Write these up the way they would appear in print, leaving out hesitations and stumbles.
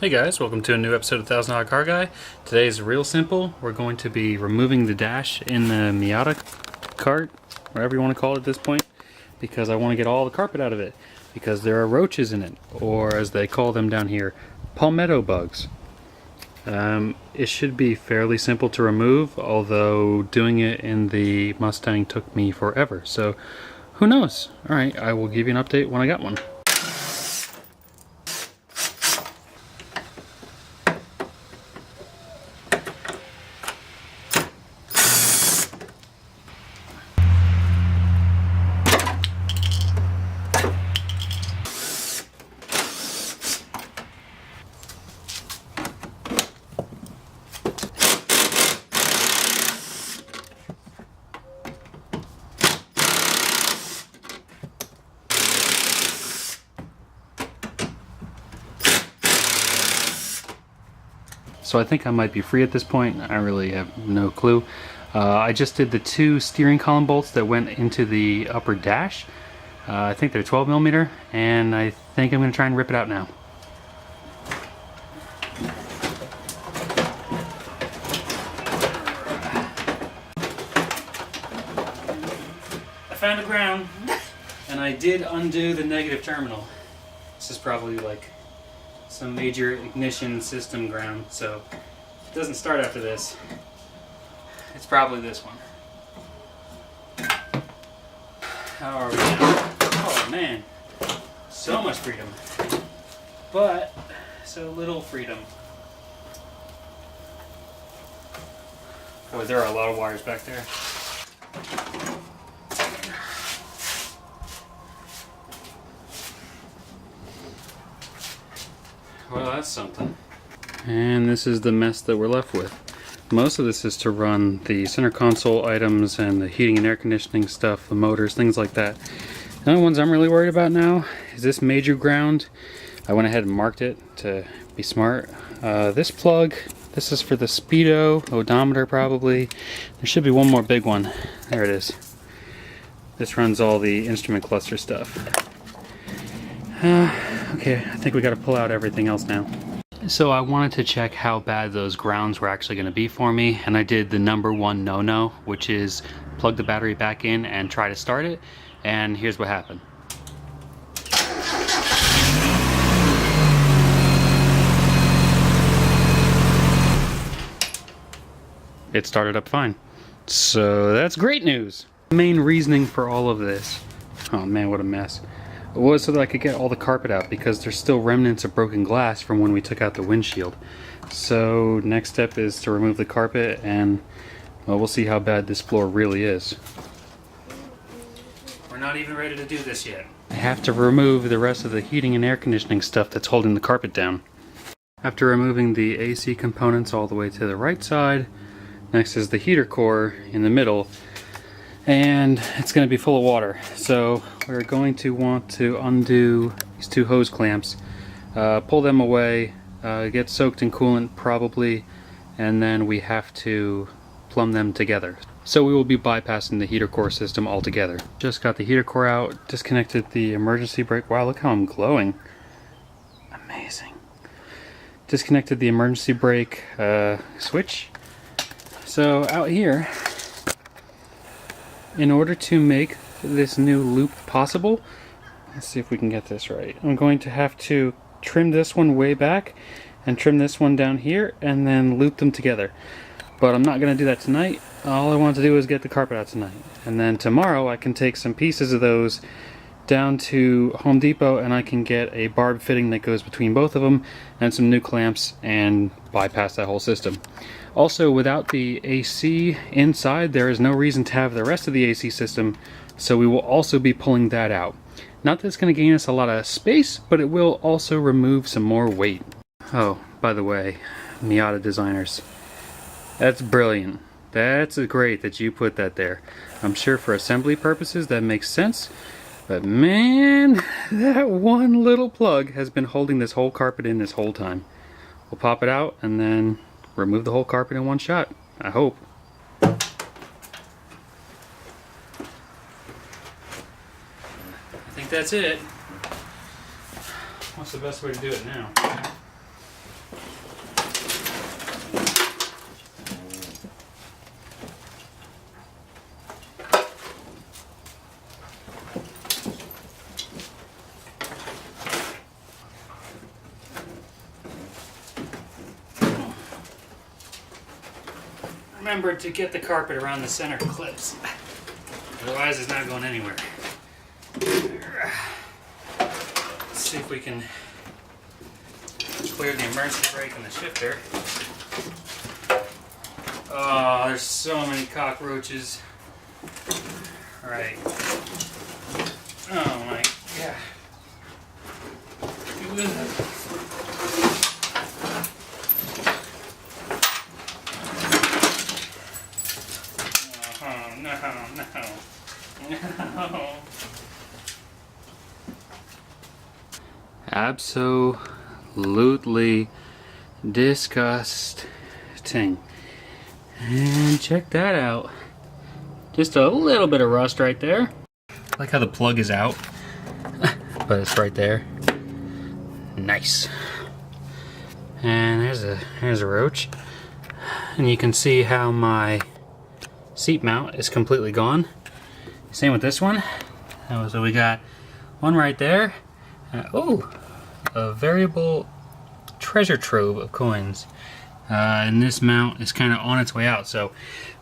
Hey guys, welcome to a new episode of $1,000 Car Guy. Today is real simple. We're going to be removing the dash in the Miata Kart, whatever you want to call it at this point, because I want to get all the carpet out of it, because there are roaches in it, or as they call them down here, palmetto bugs. It should be fairly simple to remove, although doing it in the Mustang took me forever, so who knows? Alright, I will give you an update when I got one. So I think I might be free at this point. I really have no clue. I just did the two steering column bolts that went into the upper dash. I think they're 12mm, and I think I'm going to try and rip it out now. I found the ground, and I did undo the negative terminal. This is probably like some major ignition system ground, so it doesn't start after this. It's probably this one. How are we now? Oh man, so much freedom, but so little freedom. Boy, there are a lot of wires back there. Well, that's something. And this is the mess that we're left with. Most of this is to run the center console items and the heating and air conditioning stuff, the motors, things like that. The only ones I'm really worried about now is this major ground. I went ahead and marked it to be smart. This plug, this is for the speedo, odometer probably. There should be one more big one. There it is. This runs all the instrument cluster stuff. Okay, I think we got to pull out everything else now. So I wanted to check how bad those grounds were actually going to be for me, and I did the #1 no-no, which is plug the battery back in and try to start it, and here's what happened. It started up fine. So that's great news. The main reasoning for all of this, oh man, what a mess, was so that I could get all the carpet out, because there's still remnants of broken glass from when we took out the windshield. So next step is to remove the carpet, and well, we'll see how bad this floor really is. We're not even ready to do this yet. I have to remove the rest of the heating and air conditioning stuff that's holding the carpet down. After removing the AC components all the way to the right side, next is the heater core in the middle, and it's going to be full of water. So we're going to want to undo these two hose clamps, pull them away, get soaked in coolant probably, and then we have to plumb them together. So we will be bypassing the heater core system altogether. Just got the heater core out, disconnected the emergency brake. Wow, look how I'm glowing. Amazing. Disconnected the emergency brake switch. So out here, in order to make this new loop possible, let's see if we can get this right. I'm going to have to trim this one way back and trim this one down here and then loop them together. But I'm not going to do that tonight. All I want to do is get the carpet out tonight. And then tomorrow I can take some pieces of those down to Home Depot and I can get a barb fitting that goes between both of them and some new clamps and bypass that whole system. Also, without the AC inside, there is no reason to have the rest of the AC system, so we will also be pulling that out. Not that it's going to gain us a lot of space, but it will also remove some more weight. Oh, by the way, Miata designers, that's brilliant. That's great that you put that there. I'm sure for assembly purposes that makes sense, but man, that one little plug has been holding this whole carpet in this whole time. We'll pop it out and then remove the whole carpet in one shot, I hope. I think that's it. What's the best way to do it now? remembered to get the carpet around the center clips. Otherwise it's not going anywhere. Let's see if we can clear the emergency brake and the shifter. Oh, there's so many cockroaches. Alright. Oh my god. Oh, no. Absolutely disgusting. And check that out. Just a little bit of rust right there. I like how the plug is out, but it's right there. Nice. And there's a roach. And you can see how my seat mount is completely gone. Same with this one. So we got one right there. Oh, a variable treasure trove of coins. And this mount is kind of on its way out, so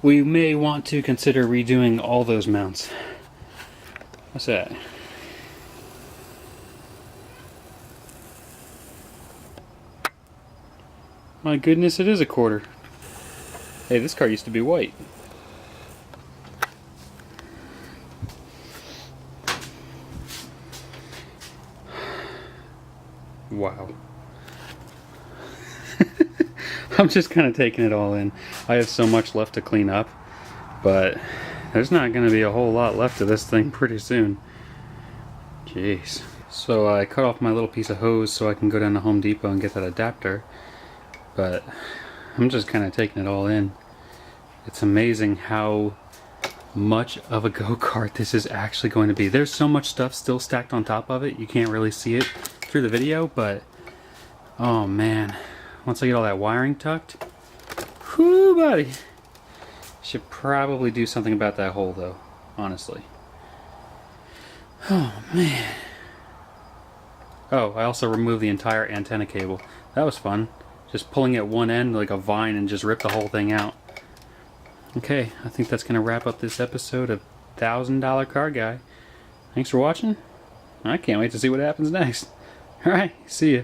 we may want to consider redoing all those mounts. What's that? My goodness, it is a quarter. Hey, this car used to be white. Wow. I'm just kind of taking it all in. I have so much left to clean up, but there's not going to be a whole lot left of this thing pretty soon. Jeez. So I cut off my little piece of hose so I can go down to Home Depot and get that adapter, but I'm just kind of taking it all in. It's amazing how much of a go-kart this is actually going to be. There's so much stuff still stacked on top of it, you can't really see it through the video, but oh man. Once I get all that wiring tucked, whoo buddy. Should probably do something about that hole though, honestly. Oh man. Oh, I also removed the entire antenna cable. That was fun. Just pulling at one end like a vine and just rip the whole thing out. Okay, I think that's going to wrap up this episode of $1,000 Car Guy. Thanks for watching. I can't wait to see what happens next. Alright, see ya.